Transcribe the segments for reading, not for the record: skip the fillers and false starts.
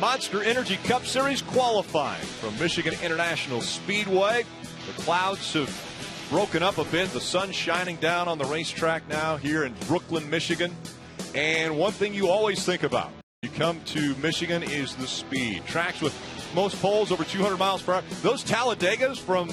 Monster Energy Cup Series qualifying from Michigan International Speedway. The clouds have broken up a bit. The sun's shining down on the racetrack now here in Brooklyn, Michigan. And one thing you always think about when you come to Michigan is the speed. Tracks with most poles over 200 miles per hour. Those Talladegas from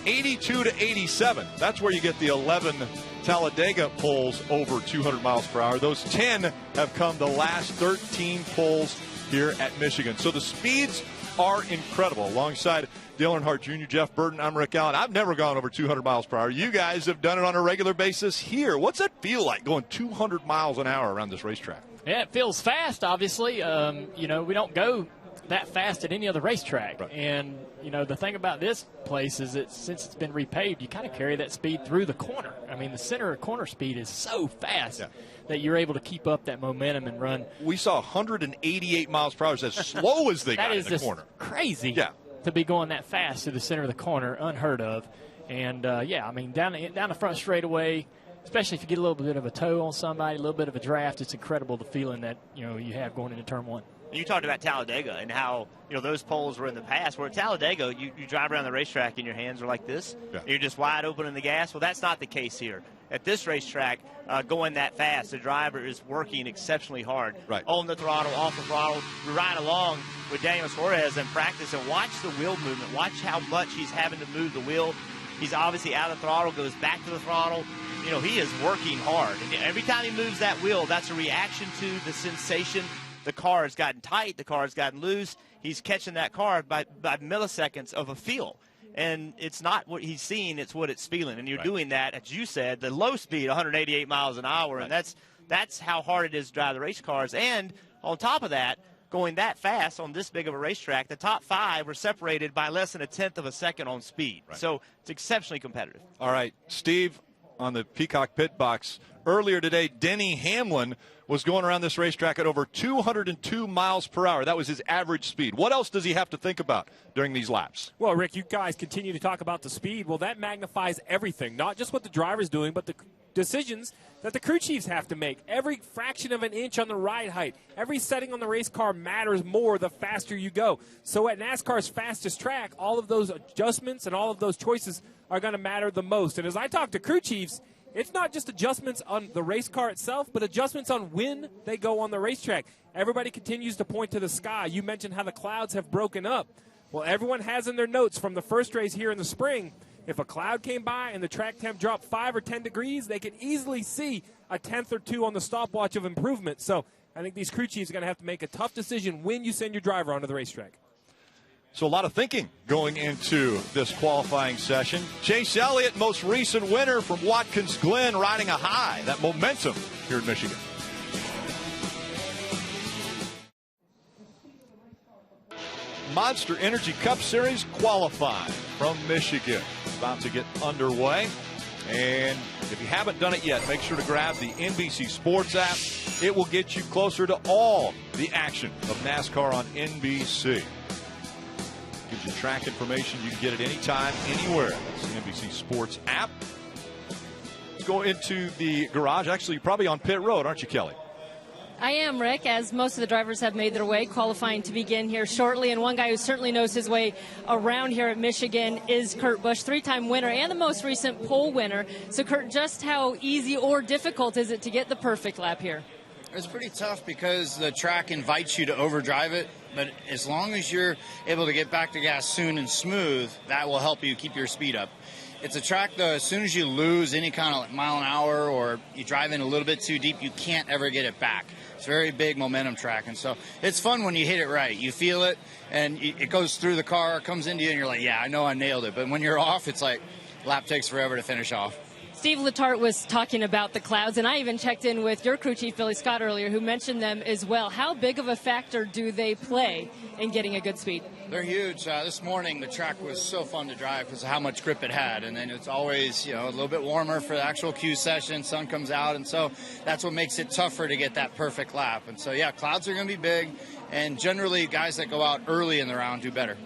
82 to 87. That's where you get the 11 Talladega poles over 200 miles per hour. Those 10 have come the last 13 poles here at Michigan. So the speeds are incredible. Alongside Dale Earnhardt Jr., Jeff Burton, I'm Rick Allen. I've never gone over 200 miles per hour. You guys have done it on a regular basis here. What's that feel like going 200 miles an hour around this racetrack? Yeah, it feels fast, obviously. We don't go that fast at any other racetrack. Right. And, the thing about this place is that since it's been repaved, you kind of carry that speed through the corner. I mean, the center of corner speed is so fast that you're able to keep up that momentum and run. We saw 188 miles per hour. It's as slow as they got in the corner. Crazy to be going that fast to the center of the corner, unheard of. And, down the front straightaway, especially if you get a little bit of a toe on somebody, a little bit of a draft, it's incredible the feeling that, you have going into turn one. You talked about Talladega and how, those poles were in the past. Where at Talladega, you drive around the racetrack and your hands are like this. Yeah. You're just wide open in the gas. Well, that's not the case here. At this racetrack, going that fast, the driver is working exceptionally hard. Right. On the throttle, off the throttle, ride along with Daniel Suarez in practice and watch the wheel movement. Watch how much he's having to move the wheel. He's obviously out of the throttle, goes back to the throttle. He is working hard. And every time he moves that wheel, that's a reaction to the sensation. The car has gotten tight. The car has gotten loose. He's catching that car by milliseconds of a feel. And it's not what he's seeing, it's what it's feeling. And you're doing that, as you said, the low speed, 188 miles an hour. Right. And that's how hard it is to drive the race cars. And on top of that, going that fast on this big of a racetrack, the top five were separated by less than a tenth of a second on speed. Right. So it's exceptionally competitive. All right, Steve, on the Peacock Pit Box, earlier today, Denny Hamlin was going around this racetrack at over 202 miles per hour. That was his average speed. What else does he have to think about during these laps? Well, Rick, you guys continue to talk about the speed. Well, that magnifies everything, not just what the driver's doing, but the decisions that the crew chiefs have to make. Every fraction of an inch on the ride height, every setting on the race car matters more the faster you go. So at NASCAR's fastest track, all of those adjustments and all of those choices are going to matter the most. And as I talk to crew chiefs, it's not just adjustments on the race car itself, but adjustments on when they go on the racetrack. Everybody continues to point to the sky. You mentioned how the clouds have broken up. Well, everyone has in their notes from the first race here in the spring, if a cloud came by and the track temp dropped 5 or 10 degrees, they could easily see a tenth or two on the stopwatch of improvement. So I think these crew chiefs are going to have to make a tough decision when you send your driver onto the racetrack. So a lot of thinking going into this qualifying session. Chase Elliott, most recent winner from Watkins Glen, riding a high. That momentum here in Michigan. Monster Energy Cup Series qualifying from Michigan. About to get underway. And if you haven't done it yet, make sure to grab the NBC Sports app. It will get you closer to all the action of NASCAR on NBC. Gives you track information. You can get it anytime, anywhere. That's the NBC Sports app. Let's go into the garage. Actually, you're probably on pit road, aren't you, Kelly? I am, Rick, as most of the drivers have made their way, qualifying to begin here shortly. And one guy who certainly knows his way around here at Michigan is Kurt Busch, three-time winner and the most recent pole winner. So, Kurt, just how easy or difficult is it to get the perfect lap here? It's pretty tough because the track invites you to overdrive it, but as long as you're able to get back to gas soon and smooth, that will help you keep your speed up. It's a track, though, as soon as you lose any kind of mile an hour or you drive in a little bit too deep, you can't ever get it back. It's a very big momentum track, and so it's fun when you hit it right. You feel it, and it goes through the car, comes into you, and you're like, yeah, I know I nailed it. But when you're off, it's like lap takes forever to finish off. Steve Letarte was talking about the clouds, and I even checked in with your crew chief, Billy Scott, earlier, who mentioned them as well. How big of a factor do they play in getting a good speed? They're huge. This morning, the track was so fun to drive because of how much grip it had, and then it's always, a little bit warmer for the actual Q session. Sun comes out, and so that's what makes it tougher to get that perfect lap. And so, yeah, clouds are going to be big, and generally guys that go out early in the round do better.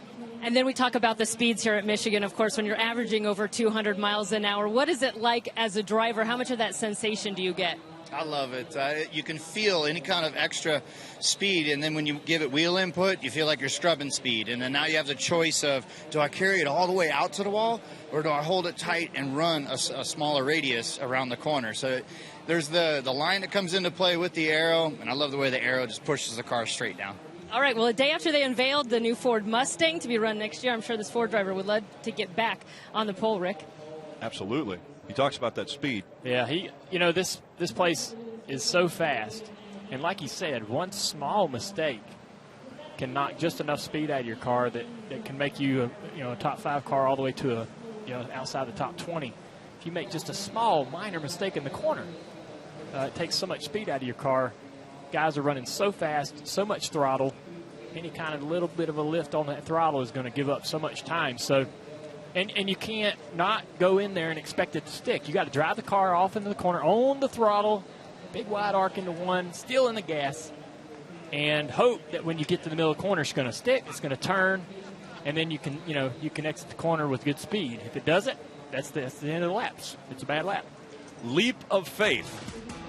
And then we talk about the speeds here at Michigan. Of course, when you're averaging over 200 miles an hour, what is it like as a driver? How much of that sensation do you get? I love it. You can feel any kind of extra speed, and then when you give it wheel input, you feel like you're scrubbing speed. And then now you have the choice of, do I carry it all the way out to the wall, or do I hold it tight and run a smaller radius around the corner? So there's the line that comes into play with the aero, and I love the way the aero just pushes the car straight down. All right, well, a day after they unveiled the new Ford Mustang to be run next year, I'm sure this Ford driver would love to get back on the pole, Rick. Absolutely. He talks about that speed. Yeah, this place is so fast. And like he said, one small mistake can knock just enough speed out of your car that can make you a top 5 car all the way to outside the top 20. If you make just a small, minor mistake in the corner, it takes so much speed out of your car. Guys are running so fast, so much throttle. Any kind of little bit of a lift on that throttle is going to give up so much time. So, and you can't not go in there and expect it to stick. You got to drive the car off into the corner, on the throttle, big wide arc into one, still in the gas, and hope that when you get to the middle of the corner, it's going to stick, it's going to turn, and then you can exit the corner with good speed. If it doesn't, that's the end of the laps. It's a bad lap. Leap of faith,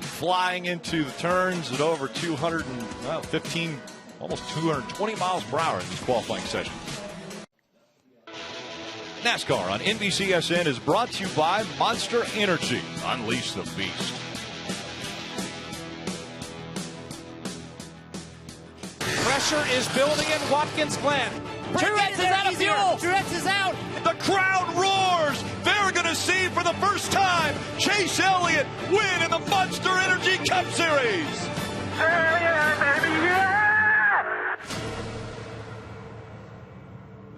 flying into the turns at over 215, almost 220 miles per hour in these qualifying sessions. NASCAR on NBCSN is brought to you by Monster Energy. Unleash the beast. Pressure is building in Watkins Glen. Truex is out of fuel. Truex is out. The crowd roars. They're going to see for the first time Chase Elliott win in the Monster Energy Cup Series.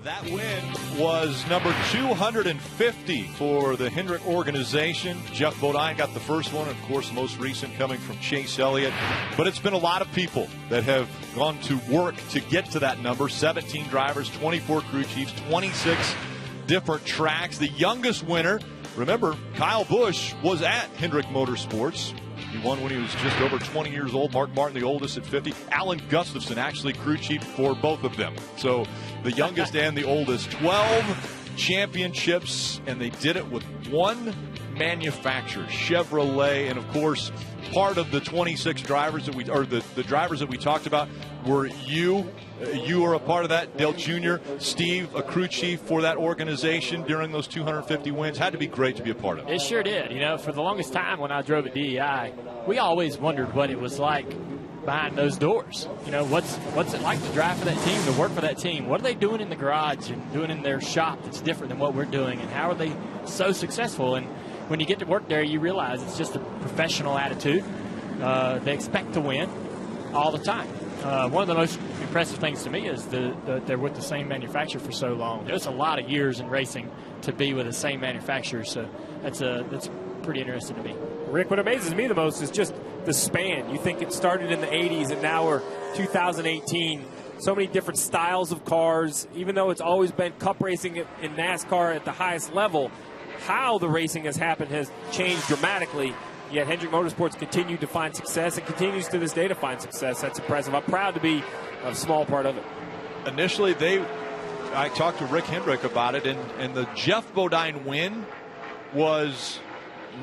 That win was number 250 for the Hendrick organization. Jeff Bodine got the first one, of course, the most recent coming from Chase Elliott. But it's been a lot of people that have gone to work to get to that number. 17 drivers, 24 crew chiefs, 26 different tracks. The youngest winner, remember, Kyle Busch was at Hendrick Motorsports. He won when he was just over 20 years old. Mark Martin, the oldest, at 50. Alan Gustafson, actually crew chief for both of them. So the youngest and the oldest. 12 championships, and they did it with one manufacturer, Chevrolet. And, of course, part of the 26 drivers the drivers that we talked about were you. You were a part of that. Dale Jr., Steve, a crew chief for that organization during those 250 wins. Had to be great to be a part of it. It sure did. For the longest time when I drove at DEI, we always wondered what it was like behind those doors. What's it like to drive for that team, to work for that team? What are they doing in the garage and doing in their shop that's different than what we're doing? And how are they so successful? And when you get to work there, you realize it's just a professional attitude. They expect to win all the time. One of the most impressive things to me is that they're with the same manufacturer for so long. There's a lot of years in racing to be with the same manufacturer, so that's pretty interesting to me. Rick, what amazes me the most is just the span. You think it started in the 80s and now we're 2018. So many different styles of cars. Even though it's always been cup racing in NASCAR at the highest level, how the racing has happened has changed dramatically. Yet Hendrick Motorsports continued to find success and continues to this day to find success. That's impressive. I'm proud to be a small part of it. Initially, I talked to Rick Hendrick about it, and the Jeff Bodine win was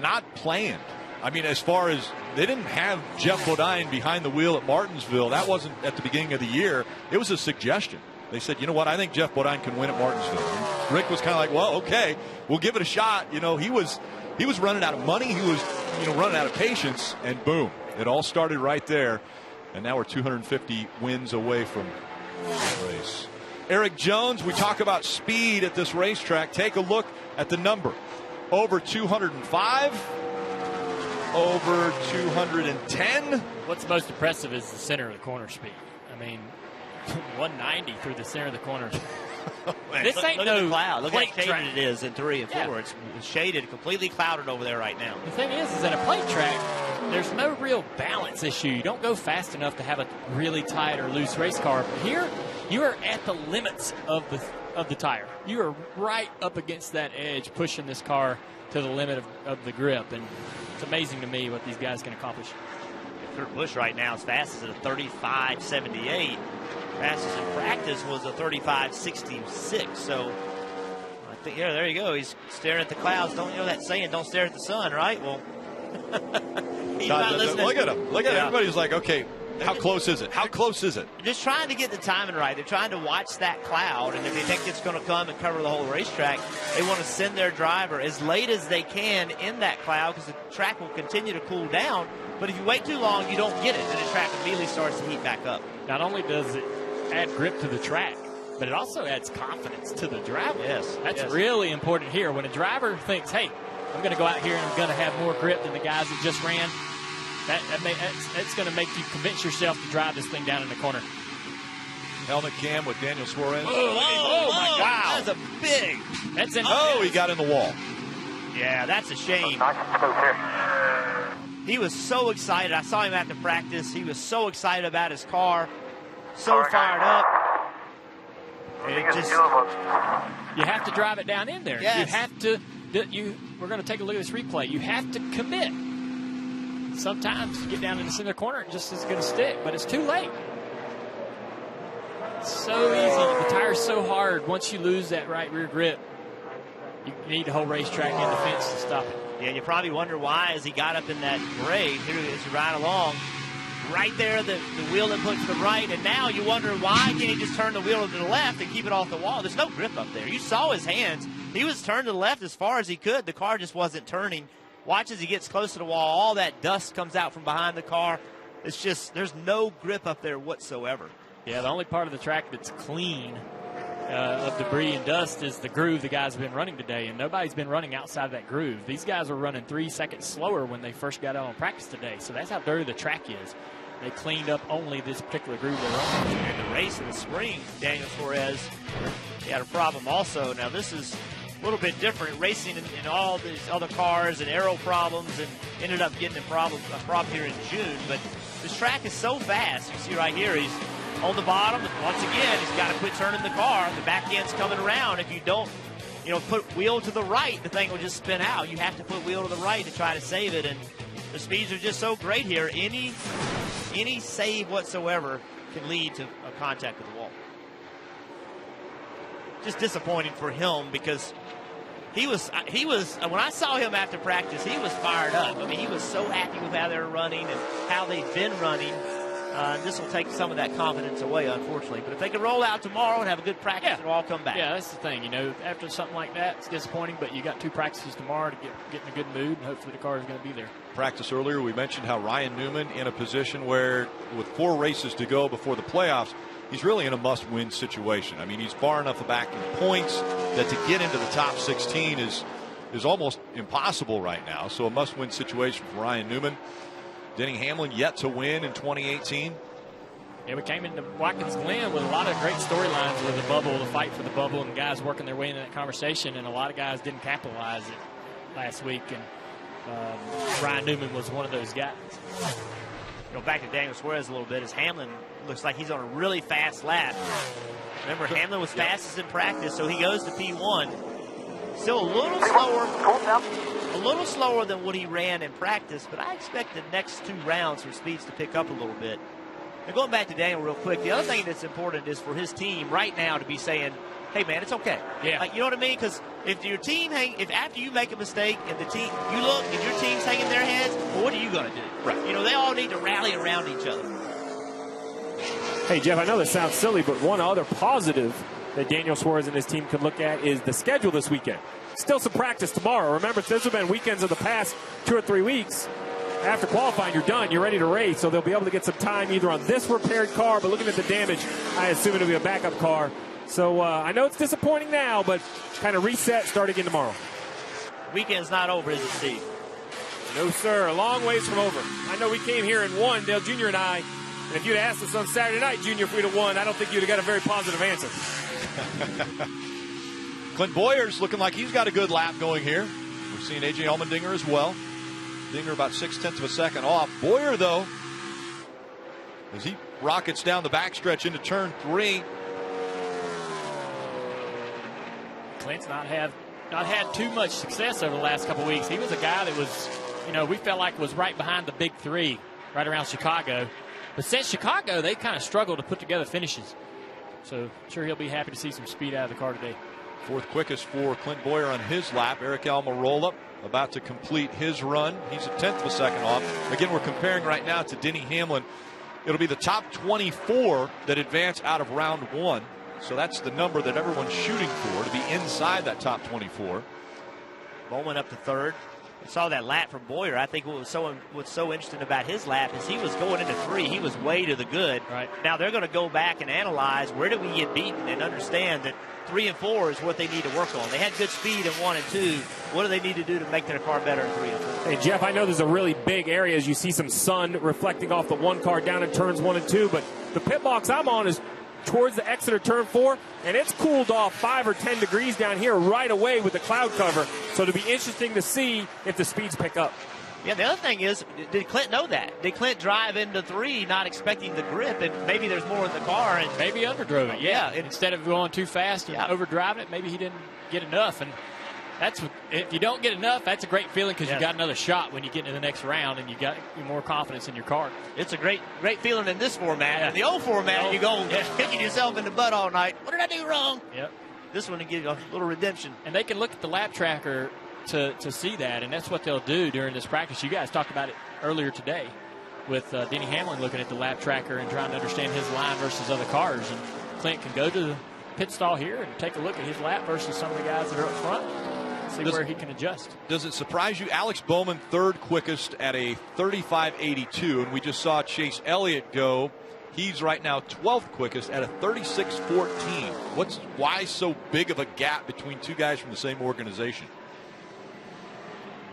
not planned. I mean, as far as they didn't have Jeff Bodine behind the wheel at Martinsville, that wasn't at the beginning of the year. It was a suggestion. They said, you know what, I think Jeff Bodine can win at Martinsville. And Rick was kind of like, well, okay, we'll give it a shot. He was running out of money. He was, running out of patience, and boom, it all started right there. And now we're 250 wins away from the race. Eric Jones, we talk about speed at this racetrack. Take a look at the number. Over 205, over 210. What's most impressive is the center of the corner speed. I mean, 190 through the center of the corner. This ain't look no at the cloud. Look how plate shaded track. it is in 3 and 4. Yeah. It's shaded, completely clouded over there right now. The thing is that a plate track, there's no real balance issue. You don't go fast enough to have a really tight or loose race car. But here, you are at the limits of the tire. You are right up against that edge, pushing this car to the limit of the grip. And it's amazing to me what these guys can accomplish. Kurt Busch right now is fastest at a 35.78. Fastest in practice was a 35.66. So I think, there you go. He's staring at the clouds. Don't that saying? Don't stare at the sun, right? Well, He's not listening. Look at him. Look at everybody's like, okay, how close is it? How close is it? Just trying to get the timing right. They're trying to watch that cloud, and if they think it's going to come and cover the whole racetrack, they want to send their driver as late as they can in that cloud because the track will continue to cool down. But if you wait too long, you don't get it, and the track immediately starts to heat back up. Not only does it add grip to the track, but it also adds confidence to the driver. Yes. That's really important here. When a driver thinks, hey, I'm going to go out here and I'm going to have more grip than the guys that just ran, that's going to make you convince yourself to drive this thing down in the corner. Helmet cam with Daniel Suarez. Oh my God. That's a big. That's in. Oh, he got in the wall. Yeah, that's a shame. He was so excited. I saw him after practice. He was so excited about his car, so fired up. You have to drive it down in there. Yes. You have to. We're going to take a look at this replay. You have to commit. Sometimes you get down in the center corner, it just is going to stick, but it's too late. It's so easy. The tire's so hard. Once you lose that right rear grip, you need the whole racetrack in the fence to stop it. Yeah, you probably wonder why as he got up in that grade. Here he is right along. Right there, the wheel input to the right, and now you wonder why can't he just turn the wheel to the left and keep it off the wall? There's no grip up there. You saw his hands. He was turned to the left as far as he could. The car just wasn't turning. Watch as he gets close to the wall. All that dust comes out from behind the car. It's just, there's no grip up there whatsoever. Yeah, the only part of the track that's clean of debris and dust is the groove the guys have been running today, and nobody's been running outside of that groove. These guys were running 3 seconds slower when they first got out on practice today, so that's how dirty the track is. They cleaned up only this particular groove they're on. And the race in the spring, Daniel Suarez, he had a problem also. Now this is a little bit different, racing in all these other cars and aero problems, and ended up getting a problem here in June. But this track is so fast. You see right here, he's on the bottom. Once again, he's got to quit turning the car. The back end's coming around. If you don't, put wheel to the right, the thing will just spin out. You have to put wheel to the right to try to save it. And the speeds are just so great here. Any save whatsoever can lead to a contact with the wall. Just disappointing for him because he was when I saw him after practice, he was fired up. I mean, he was so happy with how they were running and how they've been running. This will take some of that confidence away, unfortunately. But if they can roll out tomorrow and have a good practice, it'll all come back. Yeah, that's the thing. After something like that, it's disappointing, but you got 2 practices tomorrow to get in a good mood, and hopefully the car is going to be there. Practice earlier, we mentioned how Ryan Newman in a position where with 4 races to go before the playoffs, he's really in a must-win situation. I mean, he's far enough back in points that to get into the top 16 is almost impossible right now. So a must-win situation for Ryan Newman. Denny Hamlin yet to win in 2018. Yeah, we came into Watkins Glen with a lot of great storylines with the bubble, the fight for the bubble, and guys working their way into that conversation, and a lot of guys didn't capitalize it last week, and Ryan Newman was one of those guys. Back to Daniel Suarez a little bit, as Hamlin looks like he's on a really fast lap. Remember, Hamlin was fastest in practice, so he goes to P1. Still a little slower than what he ran in practice, but I expect the next 2 rounds for speeds to pick up a little bit. Now, going back to Daniel real quick, the other thing that's important is for his team right now to be saying, hey, man, it's okay. Yeah. You know what I mean? Because if your team if after you make a mistake and the team, you look and your team's hanging their heads, well, what are you going to do? Right. They all need to rally around each other. Hey, Jeff, I know this sounds silly, but one other positive that Daniel Suarez and his team could look at is the schedule this weekend. Still some practice tomorrow. Remember, those have been weekends of the past 2 or 3 weeks. After qualifying, you're done. You're ready to race, so they'll be able to get some time either on this repaired car, but looking at the damage, I assume it'll be a backup car. So I know it's disappointing now, but kind of reset, start again tomorrow. Weekend's not over, is it, Steve? No, sir. A long ways from over. I know we came here and won, Dale Jr. and I. And if you'd asked us on Saturday night, Junior, if we'd have won, I don't think you'd have got a very positive answer. Clint Boyer's looking like he's got a good lap going here. We're seeing A.J. Allmendinger as well. Dinger about 0.6 of a second off. Boyer, though, as he rockets down the backstretch into turn 3. Clint's not had too much success over the last couple of weeks. He was a guy that was, we felt like was right behind the big 3, right around Chicago. But since Chicago, they kind of struggled to put together finishes. So I'm sure he'll be happy to see some speed out of the car today. 4th quickest for Clint Boyer on his lap. Eric Almirola about to complete his run. He's a 10th of a second off. Again, we're comparing right now to Denny Hamlin. It'll be the top 24 that advance out of round 1. So that's the number that everyone's shooting for, to be inside that top 24. Bowman up to third. We saw that lap from Boyer. I think what's so interesting about his lap is he was going into 3. He was way to the good. Right. Now they're going to go back and analyze where did we get beaten and understand that 3 and 4 is what they need to work on. They had good speed in 1 and 2. What do they need to do to make their car better in 3 and 4? Hey, Jeff, I know there's a really big area as you see some sun reflecting off the 1 car down in turns 1 and 2, but the pit box I'm on is towards the exit of turn 4, and it's cooled off 5 or 10 degrees down here right away with the cloud cover. So it'll be interesting to see if the speeds pick up. Yeah, the other thing is, did Clint know that? Did Clint drive into 3 not expecting the grip, and maybe there's more in the car? And maybe underdrove it, yeah. Yeah, Instead of going too fast and overdriving it, maybe he didn't get enough. And that's, if you don't get enough, that's a great feeling because you got another shot when you get into the next round and you got more confidence in your car. It's a great feeling in this format. Yeah. In the old format, you go kicking yourself in the butt all night. What did I do wrong? Yep. This one to give you a little redemption. And they can look at the lap tracker to see that, and that's what they'll do during this practice. You guys talked about it earlier today with Denny Hamlin looking at the lap tracker and trying to understand his line versus other cars. And Clint can go to the pit stall here and take a look at his lap versus some of the guys that are up front. See where he can adjust. Does it surprise you? Alex Bowman, 3rd quickest at a 35.82, and we just saw Chase Elliott go. He's right now 12th quickest at a 36.14. Why so big of a gap between 2 guys from the same organization?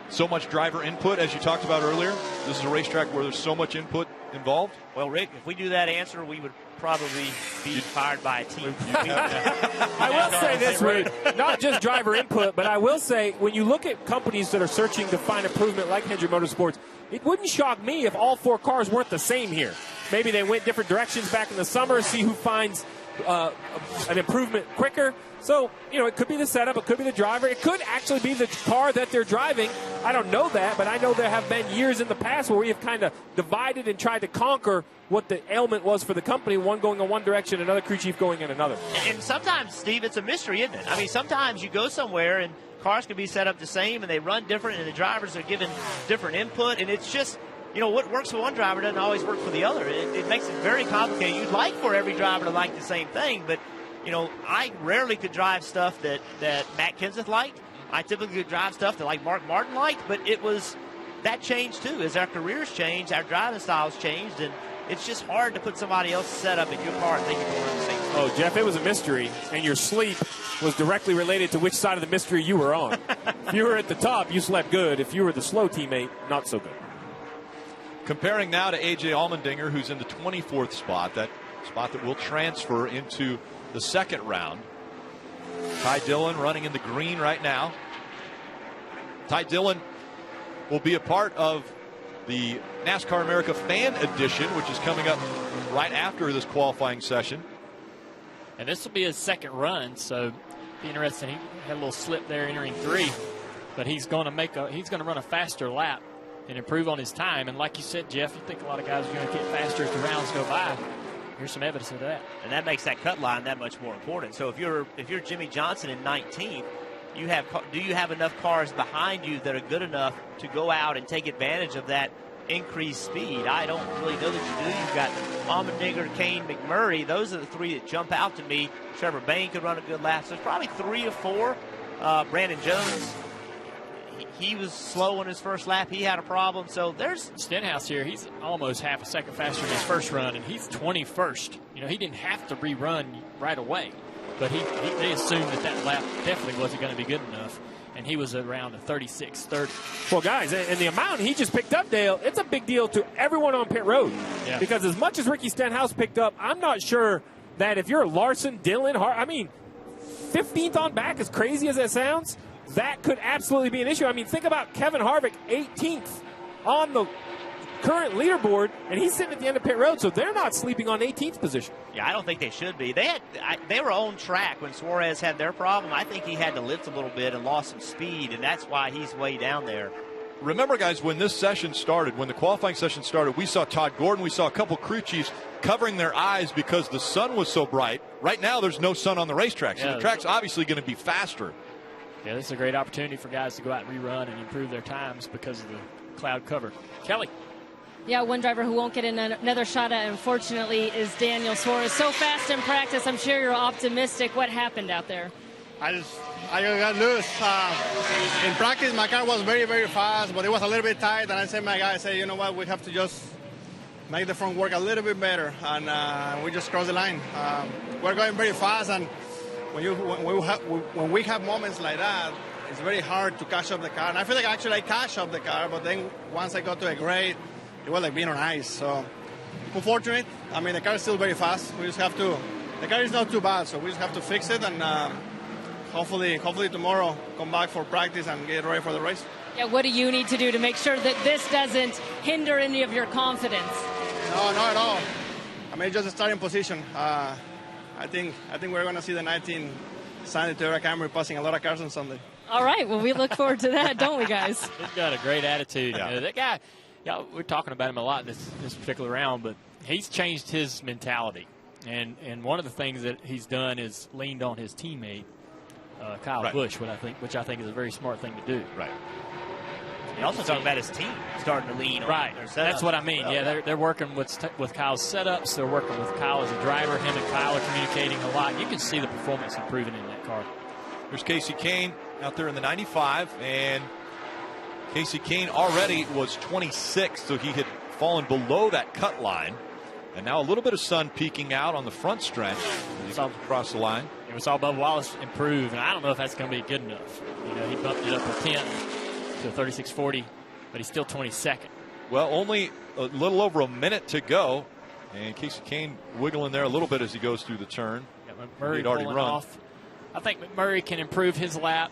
So much driver input, as you talked about earlier. This is a racetrack where there's so much input involved. Well, Rick, if we do that answer, we would probably be fired by a team. I will say this, Rick, not just driver input, but I will say when you look at companies that are searching to find improvement like Hendrick Motorsports, it wouldn't shock me if all 4 cars weren't the same here. Maybe they went different directions back in the summer, see who finds an improvement quicker. So, it could be the setup, it could be the driver, it could actually be the car that they're driving. I don't know that, but I know there have been years in the past where we have kind of divided and tried to conquer what the ailment was for the company, one going in one direction, another crew chief going in another. And sometimes, Steve, it's a mystery, isn't it? I mean, sometimes you go somewhere and cars can be set up the same and they run different and the drivers are given different input, and it's just, what works for one driver doesn't always work for the other. It makes it very complicated. You'd like for every driver to like the same thing, but I rarely could drive stuff that Matt Kenseth liked. I typically could drive stuff that like Mark Martin liked, but that changed too. As our careers changed, our driving styles changed, and it's just hard to put somebody else's setup in your car and think you can run the same thing. Oh, Jeff, it was a mystery, and your sleep was directly related to which side of the mystery you were on. If you were at the top, you slept good. If you were the slow teammate, not so good. Comparing now to A.J. Allmendinger, who's in the 24th spot, that spot that will transfer into the second round. Ty Dillon running in the green right now. Ty Dillon will be a part of the NASCAR America Fan Edition, which is coming up right after this qualifying session. And this will be his second run, so be interesting. He had a little slip there entering 3, but he's going to run a faster lap and improve on his time. And like you said, Jeff, you think a lot of guys are going to get faster as the rounds go by. Here's some evidence of that. And that makes that cut line that much more important. So if you're Jimmy Johnson in 19th, do you have enough cars behind you that are good enough to go out and take advantage of that increased speed? I don't really know that you do. You've got Allmendinger, Kane, McMurray. Those are the 3 that jump out to me. Trevor Bayne could run a good lap. So it's probably 3 or 4. Brandon Jones, he was slow on his first lap. He had a problem. So there's Stenhouse here. He's almost half a second faster in his first run, and he's 21st. He didn't have to rerun right away, but they assumed that lap definitely wasn't going to be good enough, and he was around a 36.30. Well, guys, and the amount he just picked up, Dale, it's a big deal to everyone on pit road. Yeah. Because as much as Ricky Stenhouse picked up, I'm not sure that if you're Larson, Dillon, 15th on back, as crazy as that sounds, that could absolutely be an issue. Think about Kevin Harvick, 18th on the current leaderboard, and he's sitting at the end of pit road, so they're not sleeping on 18th position. Yeah, I don't think they should be. They were on track when Suarez had their problem. I think he had to lift a little bit and lost some speed, and that's why he's way down there. Remember, guys, when this session started, when the qualifying session started, we saw Todd Gordon, we saw a couple crew chiefs covering their eyes because the sun was so bright. Right now, there's no sun on the racetrack, so the track's obviously going to be faster. Yeah, this is a great opportunity for guys to go out and rerun and improve their times because of the cloud cover. Kelly. Yeah, one driver who won't get another shot at, unfortunately, is Daniel Suarez. So fast in practice, I'm sure you're optimistic. What happened out there? I got loose. In practice, my car was very, very fast, but it was a little bit tight. And I said, my guy, you know what, we have to just make the front work a little bit better. And we just crossed the line. We're going very fast, and when we have moments like that, it's very hard to catch up the car. And I feel like actually I catch up the car, but then once I got to a grade, it was like being on ice. So unfortunate. I mean, the car is still very fast. We just have to. The car is not too bad, so we just have to fix it, and hopefully tomorrow come back for practice and get ready for the race. Yeah, what do you need to do to make sure that this doesn't hinder any of your confidence? No, not at all. I mean, just a starting position. I think we're going to see the 19 Sandy Toyota Camry passing a lot of cars on Sunday. All right. Well, we look forward to that, don't we, guys? He's got a great attitude. Yeah. You know, that guy, we're talking about him a lot this particular round, but he's changed his mentality. And one of the things that he's done is leaned on his teammate, Kyle Busch, which I think is a very smart thing to do. Right. He also talking about his team starting to lean on their setup. That's what I mean. Yeah, they're working with Kyle's setups. They're working with Kyle as a driver. Him and Kyle are communicating a lot. You can see the performance improving in that car. There's Casey Kane out there in the 95, and Casey Kane already was 26, so he had fallen below that cut line. And now a little bit of sun peeking out on the front stretch as he comes across the line. And we saw Bubba Wallace improve, and I don't know if that's going to be good enough. You know, he bumped it up a 10 to a 36.40, but he's still 22nd. Well, only a little over a minute to go, and Casey Kane wiggling there a little bit as he goes through the turn. McMurray pulling off. I think McMurray can improve his lap.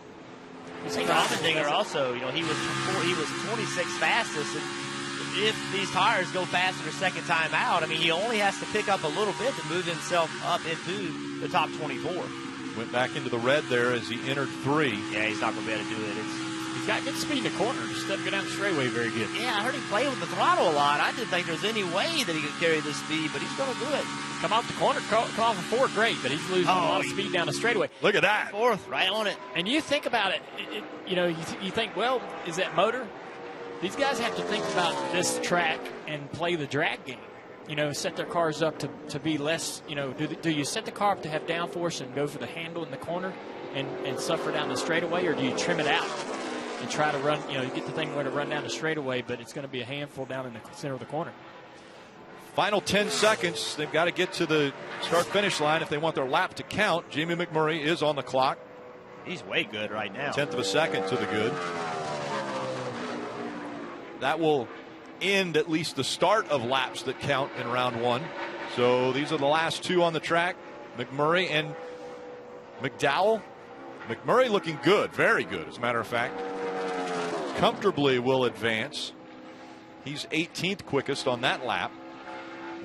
I think Allmendinger also, he was 26 fastest, and if these tires go faster the second time out, I mean, he only has to pick up a little bit to move himself up into the top 24. Went back into the red there as he entered 3. Yeah, he's not going to be able to do it. He's got good speed in the corner. Just doesn't go down the straightaway very good. Yeah, I heard him play with the throttle a lot. I didn't think there was any way that he could carry this speed, but he's going to do it. Come off the corner, come off a 4, great, but he's losing a lot of speed down the straightaway. Look at that. 4th, right on it. And you think about it, you think, well, is that motor? These guys have to think about this track and play the drag game. Set their cars up to be less, do you set the car up to have downforce and go for the handle in the corner and suffer down the straightaway, or do you trim it out and try to run, get the thing where to run down the straightaway, but it's going to be a handful down in the center of the corner. Final 10 seconds. They've got to get to the start-finish line if they want their lap to count. Jamie McMurray is on the clock. He's way good right now. 1/10 of a second to the good. That will end at least the start of laps that count in round 1. So these are the last 2 on the track. McMurray and McDowell. McMurray looking good, very good, as a matter of fact. Comfortably will advance. He's 18th quickest on that lap.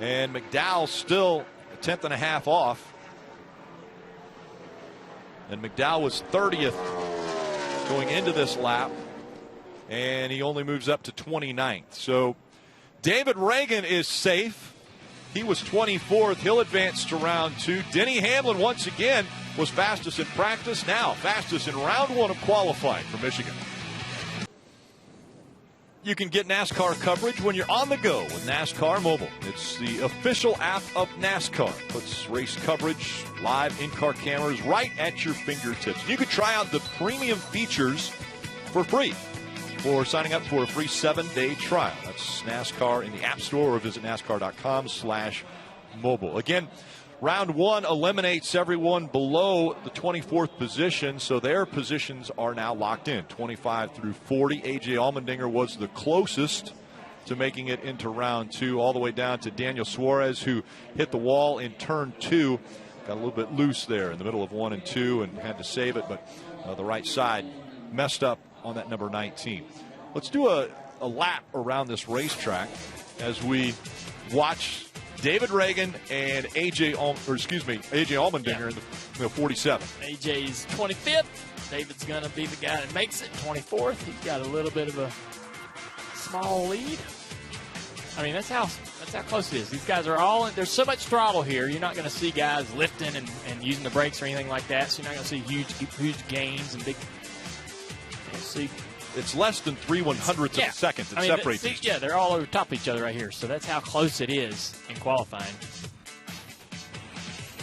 And McDowell still a 10th and a half off. And McDowell was 30th going into this lap. And he only moves up to 29th. So David Reagan is safe. He was 24th. He'll advance to round 2. Denny Hamlin once again was fastest in practice. Now fastest in round 1 of qualifying for Michigan. You can get NASCAR coverage when you're on the go with NASCAR Mobile. It's the official app of NASCAR. Puts race coverage, live in-car cameras right at your fingertips. You can try out the premium features for free for signing up for a free 7-day trial. That's NASCAR in the App Store, or visit NASCAR.com/mobile. Again, round 1 eliminates everyone below the 24th position, so their positions are now locked in, 25 through 40. A.J. Allmendinger was the closest to making it into round 2, all the way down to Daniel Suarez, who hit the wall in turn 2. Got a little bit loose there in the middle of 1 and 2 and had to save it, but the right side messed up on that number 19. Let's do a lap around this racetrack as we watch David Reagan and AJ Allmendinger in the 47. AJ's 25th. David's going to be the guy that makes it 24th. He's got a little bit of a small lead. I mean, that's how close it is. These guys are all there's so much throttle here. You're not going to see guys lifting and using the brakes or anything like that. So you're not going to see huge gains and big Let's see. It's less than 3/100ths of a second that separates these two. Yeah, they're all over top of each other right here. So that's how close it is in qualifying.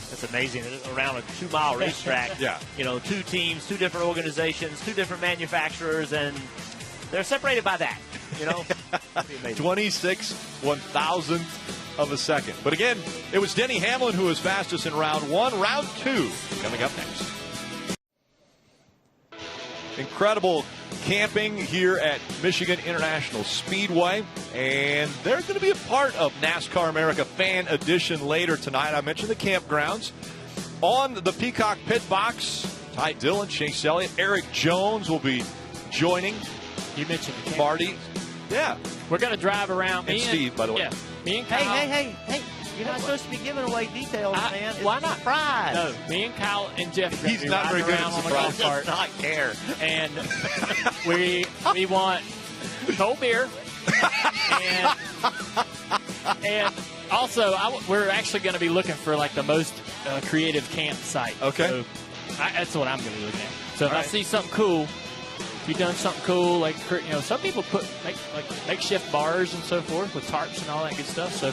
That's amazing. Around a 2-mile racetrack, Yeah. you know, 2 teams, 2 different organizations, 2 different manufacturers, and they're separated by that. You know, 26/1000th of a second. But again, it was Denny Hamlin who was fastest in round 1. Round 2 coming up next. Incredible camping here at Michigan International Speedway, and they're going to be a part of NASCAR America Fan Edition later tonight. I mentioned the campgrounds. On the Peacock Pit Box, Ty Dillon, Chase Elliott, Eric Jones will be joining. You mentioned the Marty. Yeah. We're going to drive around. And Steve, by the way. Yeah. Me and Kyle. Hey. You're not supposed to be giving away details, man. Why It's a not? surprise. No, me and Kyle and Jeff. He's not very good at around on the golf surprises. cart. Does not care. And we want cold beer, and also we're actually going to be looking for like the most creative campsite. Okay. So that's what I'm going to be looking at. So if I right. see something cool, if you've done something cool, like some people make makeshift bars and so forth with tarps and all that good stuff. So.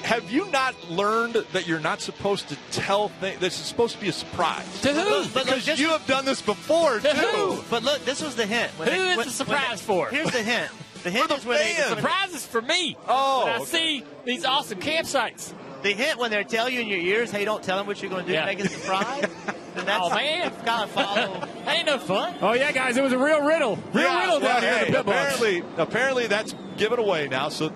Have you not learned that you're not supposed to tell things? This is supposed to be a surprise. To who? Because you have done this before, too. who? But look, this was the hint. Who is the surprise for? Here's the hint. The hint the is when fans. they, Surprise is for me. Oh, When I okay. see these awesome campsites. the hint when they tell you in your ears, hey, don't tell them what you're going to do Yeah. to make it a surprise. Then that's Oh, man. gotta follow. That ain't no fun. Oh, yeah, guys, it was a real riddle. Riddle down here in the pit box. Apparently that's given away now, so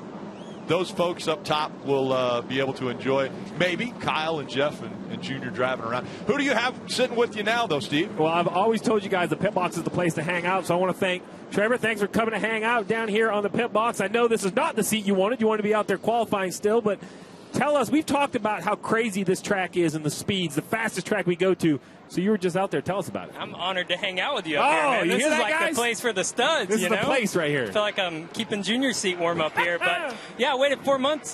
those folks up top will be able to enjoy maybe Kyle and Jeff and Junior driving around. Who do you have sitting with you now, though, Steve? Well, I've always told you guys the pit box is the place to hang out, so I want to thank Trevor. Thanks for coming to hang out down here on the pit box. I know this is not the seat you wanted. You want to be out there qualifying still, but tell us, we've talked about how crazy this track is and the speeds, the fastest track we go to. So you were just out there. Tell us about it. I'm honored to hang out with you up Oh, here, man. you This hear is that, like guys? the place for the studs, This you is know? the place right here. I feel like I'm keeping Junior's seat warm up here. But, yeah, I waited 3 months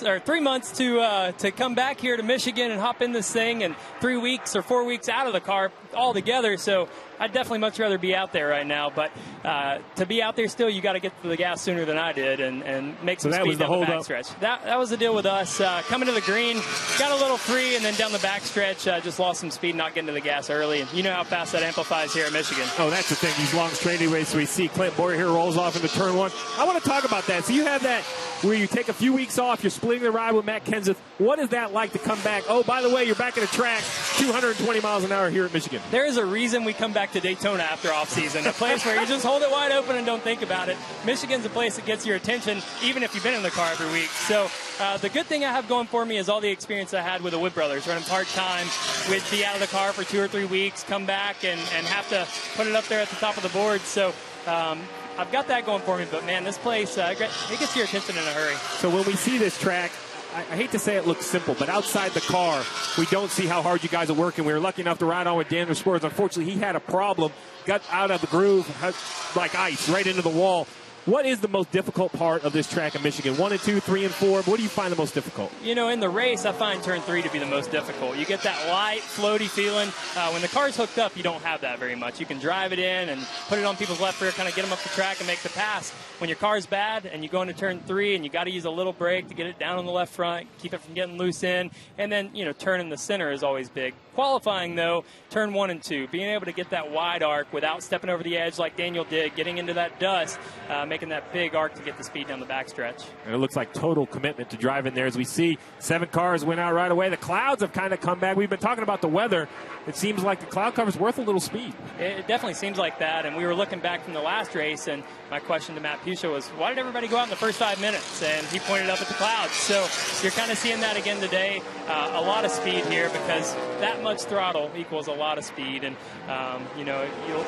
to come back here to Michigan and hop in this thing, and 3 weeks or 4 weeks out of the car altogether. So I'd definitely much rather be out there right now. But to be out there still, you got to get to the gas sooner than I did and make some So that was speed the down the hold-up. backstretch. That was the deal with us. Coming to the green, got a little free, and then down the backstretch, just lost some speed, not getting to the gas early. And you know how fast that amplifies here at Michigan. Oh, that's the thing. These long straightaways, we see Clint Boyer here rolls off into turn 1. I want to talk about that. So you have that where you take a few weeks off, you're splitting the ride with Matt Kenseth. What is that like to come back? Oh, by the way, you're back at a track 220 miles an hour here at Michigan. There is a reason we come back to Daytona after off-season, a place where you just hold it wide open and don't think about it. Michigan's a place that gets your attention, even if you've been in the car every week. So the good thing I have going for me is all the experience I had with the Wood Brothers, running part-time, we'd be out of the car for 2 or 3 weeks, come back and have to put it up there at the top of the board. So I've got that going for me, but, man, this place, it gets your attention in a hurry. So when we see this track, I hate to say it looks simple, but outside the car, we don't see how hard you guys are working. We were lucky enough to ride on with Daniel Suarez. Unfortunately, he had a problem, got out of the groove like ice, right into the wall. What is the most difficult part of this track in Michigan? 1 and 2, 3 and 4. What do you find the most difficult? You know, in the race, I find turn 3 to be the most difficult. You get that light, floaty feeling. When the car's hooked up, you don't have that very much. You can drive it in and put it on people's left rear, kind of get them up the track and make the pass. When your car's bad and you go into turn 3 and you got to use a little brake to get it down on the left front, keep it from getting loose in, and then, you know, turning the center is always big. Qualifying, though, turn 1 and 2, being able to get that wide arc without stepping over the edge like Daniel did, getting into that dust, making that big arc to get the speed down the backstretch. And it looks like total commitment to driving there. As we see, 7 cars went out right away. The clouds have kind of come back. We've been talking about the weather. It seems like the cloud cover's worth a little speed. It definitely seems like that, and we were looking back from the last race, and my question to Matt Pusha was, why did everybody go out in the first 5 minutes? And he pointed up at the clouds. So you're kind of seeing that again today. A lot of speed here because that much throttle equals a lot of speed. And, you know,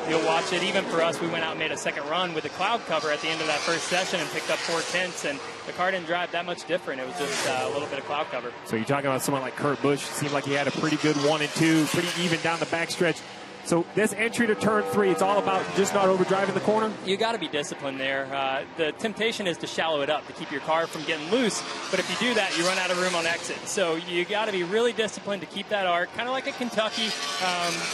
you'll watch it. Even for us, we went out and made a second run with the cloud cover at the end of that first session and picked up 4/10, and the car didn't drive that much different. It was just a little bit of cloud cover. So you're talking about someone like Kurt Busch. Seemed like he had a pretty good 1 and 2, pretty even down the backstretch. So this entry to turn 3, it's all about just not overdriving the corner? You got to be disciplined there. The temptation is to shallow it up to keep your car from getting loose. But if you do that, you run out of room on exit. So you got to be really disciplined to keep that arc, kind of like a Kentucky,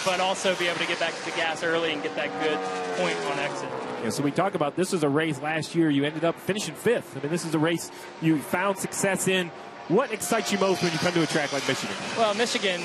but also be able to get back to the gas early and get that good point on exit. Yeah, so we talk about this is a race last year. You ended up finishing 5th. I mean, this is a race you found success in. What excites you most when you come to a track like Michigan? Well, Michigan,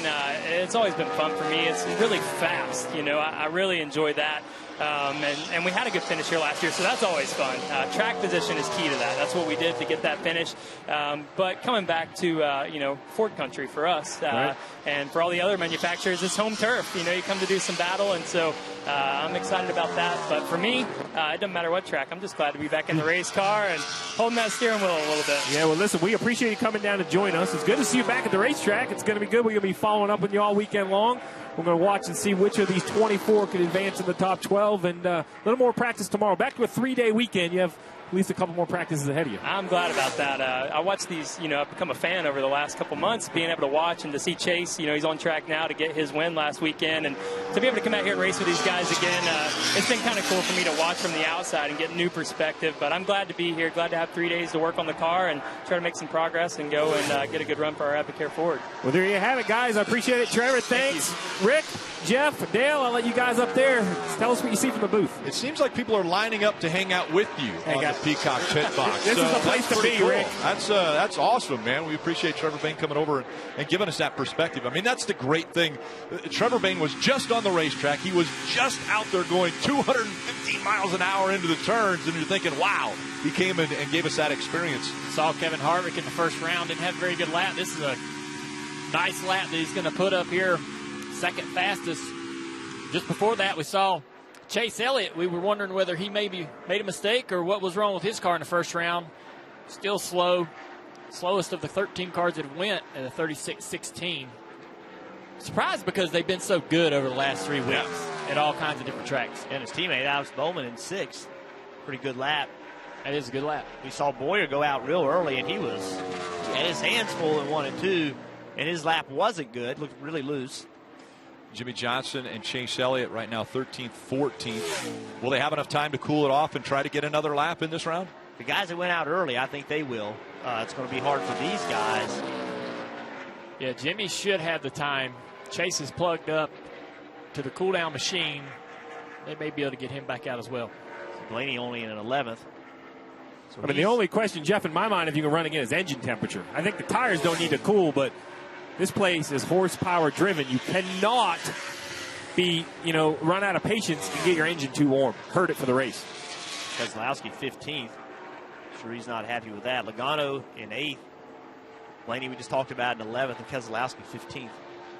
it's always been fun for me. It's really fast. You know, I really enjoy that. And we had a good finish here last year, so that's always fun. Track position is key to that. That's what we did to get that finish. But coming back to, Ford country for us right. and for all the other manufacturers, it's home turf. You know, you come to do some battle, and so I'm excited about that. But for me, it doesn't matter what track. I'm just glad to be back in the race car and holding that steering wheel a little bit. Yeah, well, listen, we appreciate you coming down to join us. It's good to see you back at the racetrack. It's going to be good. We're going to be following up with you all weekend long. We're going to watch and see which of these 24 can advance in the top 12, and a little more practice tomorrow. Back to a 3-day weekend. You have at least a couple more practices ahead of you. I'm glad about that. I watch these, I've become a fan over the last couple months, being able to watch and to see Chase. He's on track now to get his win last weekend, and to be able to come out here and race with these guys again, it's been kind of cool for me to watch from the outside and get new perspective. But I'm glad to be here, glad to have 3 days to work on the car and try to make some progress and go and get a good run for our Advocare Ford. Well, there you have it, guys. I appreciate it. Trevor, thanks. Rick, Jeff, Dale, I'll let you guys up there. Tell us what you see from the booth. It seems like people are lining up to hang out with you on the Peacock pit box. This is the place to be, cool. Rick. That's awesome, man. We appreciate Trevor Bayne coming over and giving us that perspective. I mean, that's the great thing. Trevor Bayne was just on the racetrack. He was just out there going 215 miles an hour into the turns, and you're thinking, wow, he came in and gave us that experience. Saw Kevin Harvick in the first round, didn't have a very good lap. This is a nice lap that he's going to put up here, second fastest. Just before that, we saw Chase Elliott. We were wondering whether he maybe made a mistake or what was wrong with his car in the first round. Still slow. Slowest of the 13 cars that went at a 36.16. Surprised because they've been so good over the last 3 weeks at all kinds of different tracks. And his teammate, Alex Bowman, in 6th. Pretty good lap. That is a good lap. We saw Boyer go out real early, and he had his hands full in 1 and 2, and his lap wasn't good. Looked really loose. Jimmy Johnson and Chase Elliott right now 13th, 14th. Will they have enough time to cool it off and try to get another lap in this round? The guys that went out early, I think they will. It's going to be hard for these guys. Yeah, Jimmy should have the time. Chase is plugged up to the cool-down machine. They may be able to get him back out as well. Blaney only in an 11th. So the only question, Jeff, in my mind, if you can run again, is engine temperature. I think the tires don't need to cool, but this place is horsepower driven. You cannot be, run out of patience and get your engine too warm. Hurt it for the race. Keselowski 15th. Sure, he's not happy with that. Logano in 8th. Blaney we just talked about in 11th, and Keselowski 15th.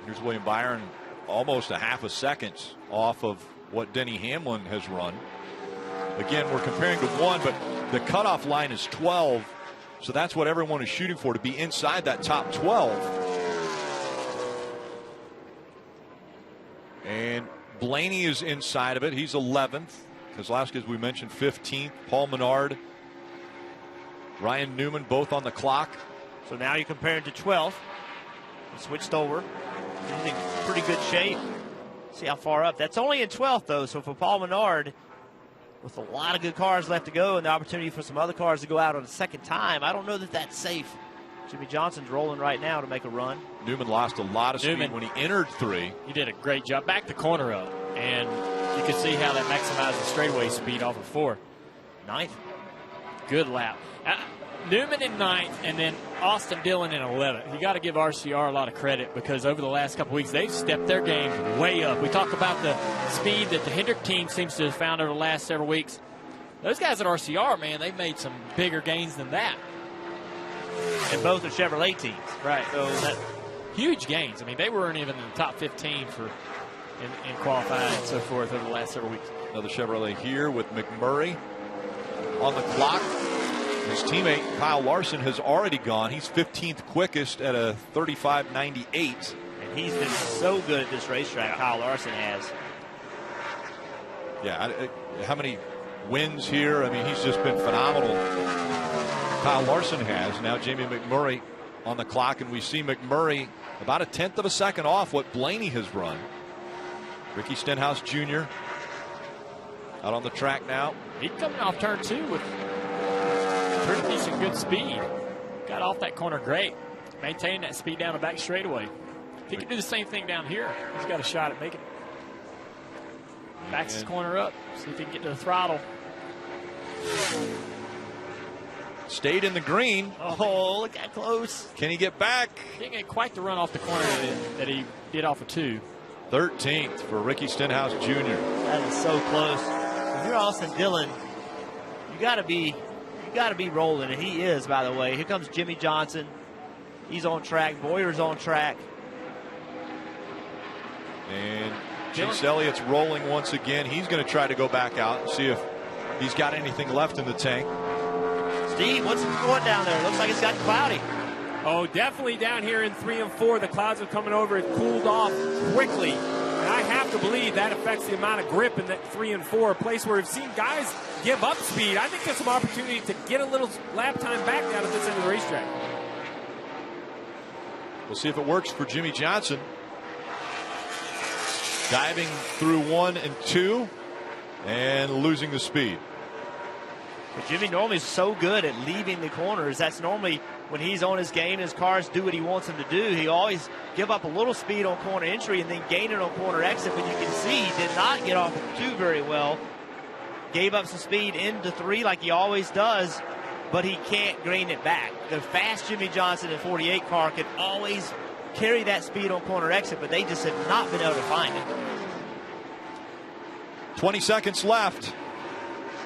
Here's William Byron, almost a half a second off of what Denny Hamlin has run. Again, we're comparing to 1, but the cutoff line is 12, so that's what everyone is shooting for, to be inside that top 12. And Blaney is inside of it. He's 11th. Keselowski, as we mentioned, 15th. Paul Menard, Ryan Newman, both on the clock. So now you compare him to 12th. He switched over. He's in pretty good shape. See how far up. That's only in 12th, though. So for Paul Menard, with a lot of good cars left to go and the opportunity for some other cars to go out on a second time, I don't know that that's safe. Jimmy Johnson's rolling right now to make a run. Newman lost a lot of speed when he entered 3. He did a great job. Back the corner up. And you can see how that maximized the straightaway speed off of 4. 9th. Good lap. Newman in 9th, and then Austin Dillon in 11th. You got to give RCR a lot of credit because over the last couple weeks, they've stepped their game way up. We talk about the speed that the Hendrick team seems to have found over the last several weeks. Those guys at RCR, man, they've made some bigger gains than that. And both are Chevrolet teams. Right. So that huge gains. I mean, they weren't even in the top 15 in qualifying and so forth over the last several weeks. Another Chevrolet here with McMurray on the clock. His teammate Kyle Larson has already gone. He's 15th quickest at a 35.98. And he's been so good at this racetrack, Kyle Larson has. Yeah, how many wins here? I mean, he's just been phenomenal. Kyle Larson has. Now Jamie McMurray on the clock, and we see McMurray about a 1/10 of a second off what Blaney has run. Ricky Stenhouse Jr. out on the track now. He's coming off turn 2 with pretty decent good speed. Got off that corner great. Maintaining that speed down the back straightaway. If he can do the same thing down here, he's got a shot at making it. Backs his corner up. See if he can get to the throttle. Stayed in the green. Oh, look how close. Can he get back? He didn't get quite the run off the corner that he did off of 2. 13th for Ricky Stenhouse Jr. That is so close. If you're Austin Dillon, you got to be rolling, and he is, by the way. Here comes Jimmy Johnson. He's on track. Boyer's on track. And Chase Elliott's rolling once again. He's going to try to go back out and see if he's got anything left in the tank. Steve, what's going down there? Looks like it's got cloudy. Oh, definitely down here in 3 and 4. The clouds are coming over. It cooled off quickly. And I have to believe that affects the amount of grip in that 3 and 4, a place where we've seen guys give up speed. I think there's some opportunity to get a little lap time back down at this end of the racetrack. We'll see if it works for Jimmy Johnson. Diving through 1 and 2 and losing the speed. But Jimmy normally is so good at leaving the corners. That's normally when he's on his game and his cars do what he wants them to do. He always give up a little speed on corner entry and then gain it on corner exit. But you can see he did not get off of 2 very well. Gave up some speed into 3 like he always does, but he can't gain it back. The fast Jimmy Johnson in 48 car could always carry that speed on corner exit, but they just have not been able to find it. 20 seconds left.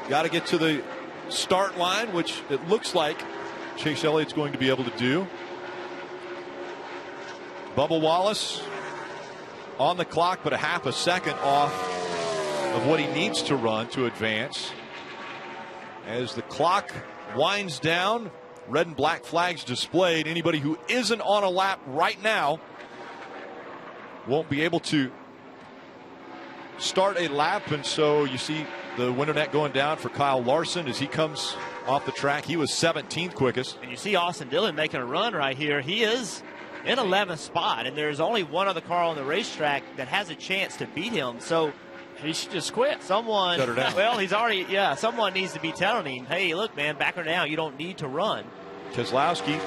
Got to get to the start line, which it looks like Chase Elliott's going to be able to do. Bubba Wallace on the clock, but a half a second off of what he needs to run to advance. As the clock winds down, red and black flags displayed. Anybody who isn't on a lap right now won't be able to start a lap, and so you see the winter net going down for Kyle Larson as he comes off the track. He was 17th quickest. And you see Austin Dillon making a run right here. He is in 11th spot, and there's only one other car on the racetrack that has a chance to beat him. So he should just quit. Someone, Shut her down. well, he's already, someone needs to be telling him, hey, look, man, back her down. You don't need to run. Keselowski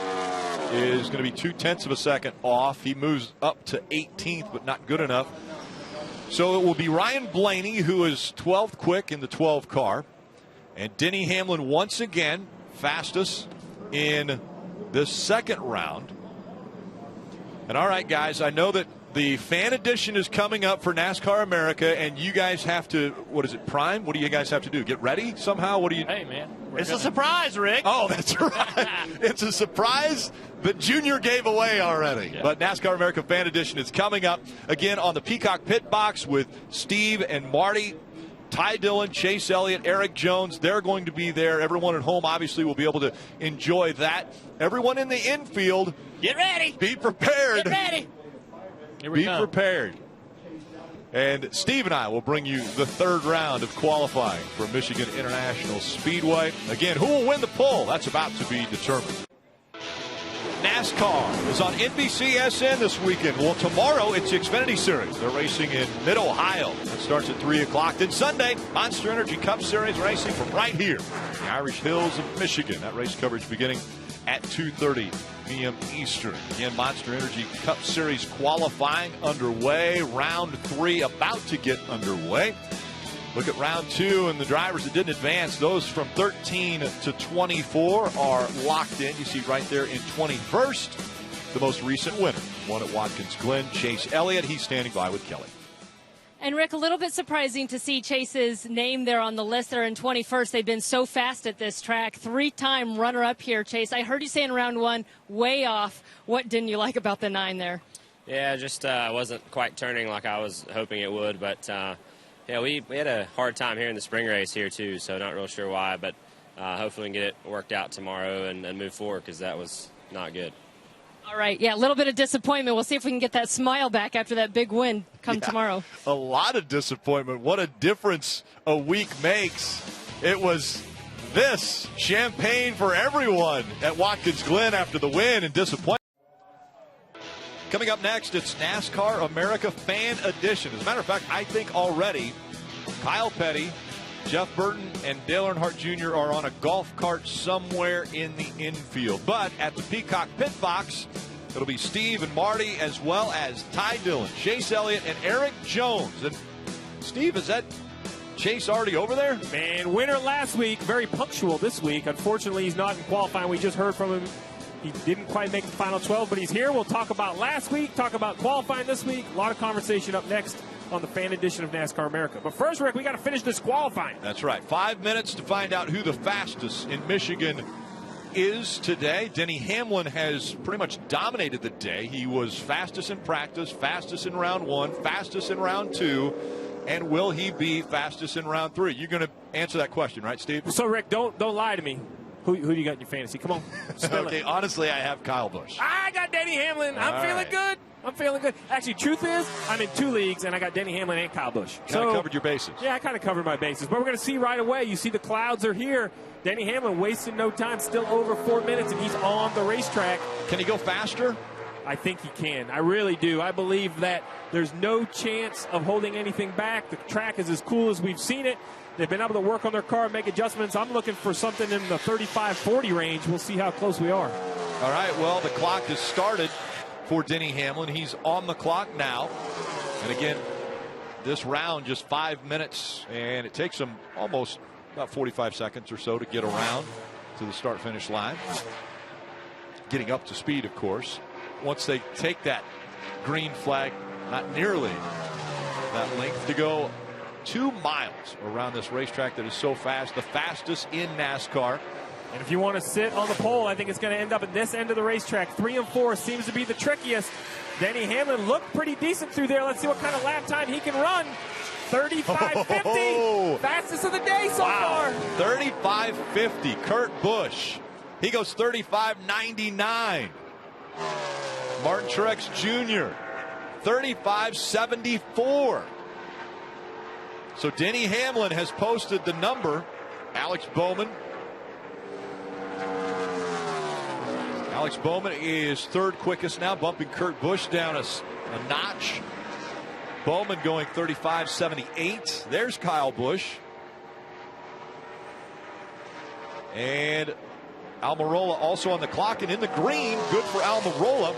is going to be 0.2 of a second off. He moves up to 18th, but not good enough. So it will be Ryan Blaney, who is 12th quick in the 12 car. And Denny Hamlin once again fastest in this second round. And all right, guys, I know that the fan edition is coming up for NASCAR America, and you guys have to, what is it, Prime? What do you guys have to do? Get ready somehow? What do you? Hey, man. It's a surprise, Rick. Oh, that's right. It's a surprise that Junior gave away already. Yeah. But NASCAR America Fan Edition is coming up again on the Peacock Pit Box with Steve and Marty, Ty Dillon, Chase Elliott, Eric Jones. They're going to be there. Everyone at home obviously will be able to enjoy that. Everyone in the infield, get ready. Be prepared. Get ready. Be prepared. And Steve and I will bring you the third round of qualifying for Michigan International Speedway. Again, who will win the pole? That's about to be determined. NASCAR is on NBCSN this weekend. Well, tomorrow it's the Xfinity Series. They're racing in Mid-Ohio. That starts at 3 o'clock. Then Sunday, Monster Energy Cup Series racing from right here, the Irish Hills of Michigan. That race coverage beginning at 2:30 p.m. Eastern. Again, Monster Energy Cup Series qualifying underway. Round 3 about to get underway. Look at round 2 and the drivers that didn't advance. Those from 13 to 24 are locked in. You see right there in 21st, the most recent winner. Won at Watkins Glen, Chase Elliott. He's standing by with Kelly. And, Rick, a little bit surprising to see Chase's name there on the list. They're in 21st. They've been so fast at this track. 3-time runner-up here, Chase. I heard you say in round 1, way off. What didn't you like about the 9 there? Yeah, just wasn't quite turning like I was hoping it would. But, yeah, we had a hard time here in the spring race here, too, so not real sure why. But hopefully we can get it worked out tomorrow and move forward because that was not good. All right, yeah, a little bit of disappointment. We'll see if we can get that smile back after that big win come tomorrow. A lot of disappointment. What a difference a week makes. It was this champagne for everyone at Watkins Glen after the win and disappointment. Coming up next, it's NASCAR America Fan Edition. As a matter of fact, I think already Kyle Petty, Jeff Burton, and Dale Earnhardt Jr. are on a golf cart somewhere in the infield. But at the Peacock Pit Box, it'll be Steve and Marty, as well as Ty Dillon, Chase Elliott, and Eric Jones. And Steve, is that Chase already over there? Man, winner last week, very punctual this week. Unfortunately, he's not in qualifying. We just heard from him. He didn't quite make the final 12, but he's here. We'll talk about last week, talk about qualifying this week. A lot of conversation up next on the fan edition of NASCAR America. But first, Rick, we got to finish this qualifying. That's right. 5 minutes to find out who the fastest in Michigan is today. Denny Hamlin has pretty much dominated the day. He was fastest in practice, fastest in round 1, fastest in round 2. And will he be fastest in round 3? You're going to answer that question, right, Steve? So, Rick, don't lie to me. Who do you got in your fantasy? Come on. Okay, honestly, I have Kyle Busch. I got Denny Hamlin. I'm feeling good. I'm feeling good. Actually, truth is, I'm in 2 leagues, and I got Denny Hamlin and Kyle Busch. Kind of covered your bases. Yeah, I kind of covered my bases. But we're going to see right away. You see the clouds are here. Denny Hamlin wasting no time, still over 4 minutes, and he's on the racetrack. Can he go faster? I think he can. I really do. I believe that there's no chance of holding anything back. The track is as cool as we've seen it. They've been able to work on their car and make adjustments. I'm looking for something in the 35-40 range. We'll see how close we are. All right, well, the clock has started for Denny Hamlin. He's on the clock now. And again, this round just 5 minutes, and it takes him almost about 45 seconds or so to get around to the start-finish line. Getting up to speed, of course. Once they take that green flag, not nearly that length to go 2 miles around this racetrack that is so fast, the fastest in NASCAR. And if you want to sit on the pole, I think it's going to end up at this end of the racetrack. 3 and 4 seems to be the trickiest. Denny Hamlin looked pretty decent through there. Let's see what kind of lap time he can run. 35.50. Fastest of the day so far. 35.50. Kurt Busch. He goes 35.99. Martin Truex Jr. 35.74. So Denny Hamlin has posted the number. Alex Bowman is third quickest now, bumping Kurt Busch down a notch. Bowman going 35.78. There's Kyle Busch. And Almirola also on the clock and in the green. Good for Almirola.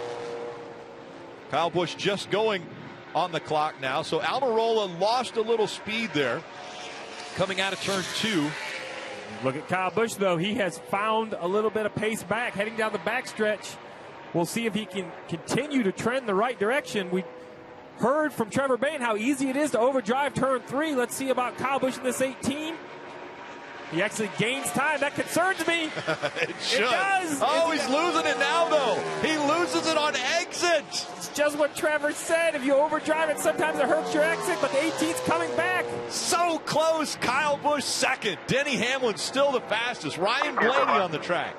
Kyle Busch just going on the clock now. So Almirola lost a little speed there coming out of turn 2. Look at Kyle Busch, though. He has found a little bit of pace back, heading down the backstretch. We'll see if he can continue to trend the right direction. We heard from Trevor Bayne how easy it is to overdrive turn 3. Let's see about Kyle Busch in this 18. He actually gains time. That concerns me. It does. Oh, he's losing it now, though. He loses it on exit. It's just what Trevor said. If you overdrive it, sometimes it hurts your exit, but the 18's coming back. So close. Kyle Busch second. Denny Hamlin still the fastest. Ryan Blaney on the track.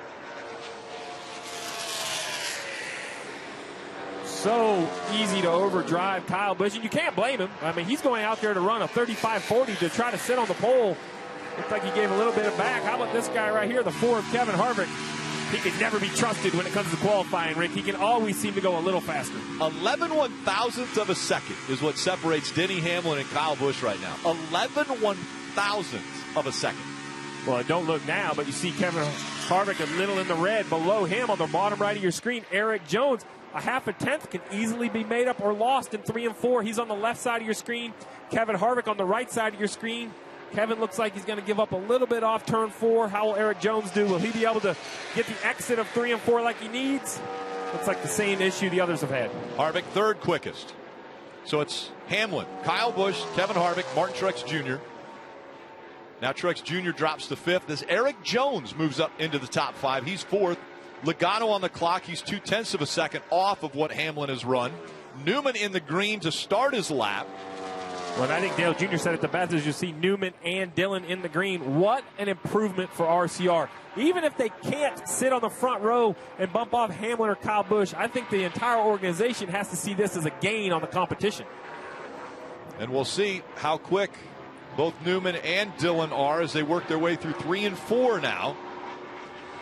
So easy to overdrive Kyle Busch, and you can't blame him. I mean, he's going out there to run a 35.40 to try to sit on the pole. Looks like he gave a little bit of back. How about this guy right here, the 4 of Kevin Harvick? He can never be trusted when it comes to qualifying, Rick. He can always seem to go a little faster. 11 1,000ths of a second is what separates Denny Hamlin and Kyle Busch right now. 11 1,000ths of a second. Well, it don't look now, but you see Kevin Harvick a little in the red. Below him on the bottom right of your screen, Eric Jones. A half a tenth can easily be made up or lost in 3 and 4. He's on the left side of your screen. Kevin Harvick on the right side of your screen. Kevin looks like he's going to give up a little bit off turn 4. How will Eric Jones do? Will he be able to get the exit of 3 and 4 like he needs? Looks like the same issue the others have had. Harvick third quickest. So it's Hamlin, Kyle Busch, Kevin Harvick, Martin Truex Jr. Now Truex Jr. drops to 5th as Eric Jones moves up into the top 5. He's 4th. Logano on the clock. He's 0.2 of a second off of what Hamlin has run. Newman in the green to start his lap. Well, I think Dale Jr. said it the best as you see Newman and Dillon in the green. What an improvement for RCR. Even if they can't sit on the front row and bump off Hamlin or Kyle Busch, I think the entire organization has to see this as a gain on the competition. And we'll see how quick both Newman and Dillon are as they work their way through 3 and 4 now.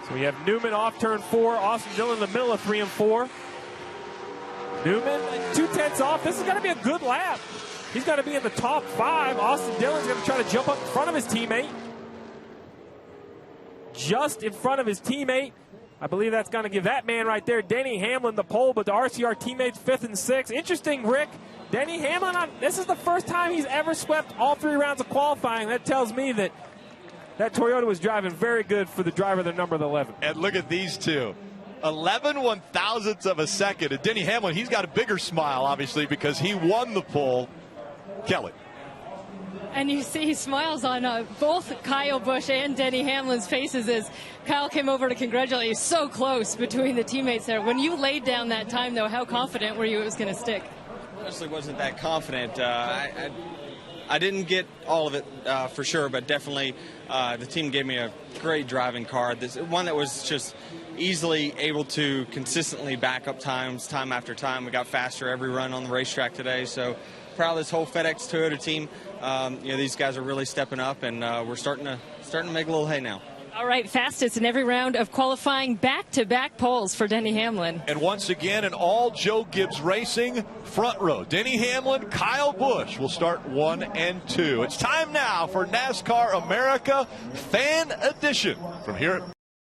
So we have Newman off turn 4, Austin Dillon in the middle of 3 and 4. Newman, 2/10 off. This is going to be a good lap. He's going to be in the top 5. Austin Dillon's going to try to jump up in front of his teammate. Just in front of his teammate. I believe that's going to give that man right there, Denny Hamlin, the pole, but the RCR teammates 5th and 6th. Interesting, Rick. Denny Hamlin, this is the first time he's ever swept all 3 rounds of qualifying. That tells me that Toyota was driving very good for the driver, the number 11. And look at these two. 11 1/1000ths of a second. And Denny Hamlin, he's got a bigger smile, obviously, because he won the pole. Kelly. And you see smiles on both Kyle Busch and Denny Hamlin's faces as Kyle came over to congratulate you. So close between the teammates there. When you laid down that time, though, how confident were you it was going to stick? Honestly, wasn't that confident. I didn't get all of it for sure, but definitely the team gave me a great driving car. One that was just easily able to consistently back up times, time after time. We got faster every run on the racetrack today, so proud of this whole FedEx Toyota team. These guys are really stepping up, and we're starting to make a little hay now. All right, fastest in every round of qualifying, back-to-back poles for Denny Hamlin. And once again, in all Joe Gibbs Racing, front row, Denny Hamlin, Kyle Busch will start 1 and 2. It's time now for NASCAR America Fan Edition from here at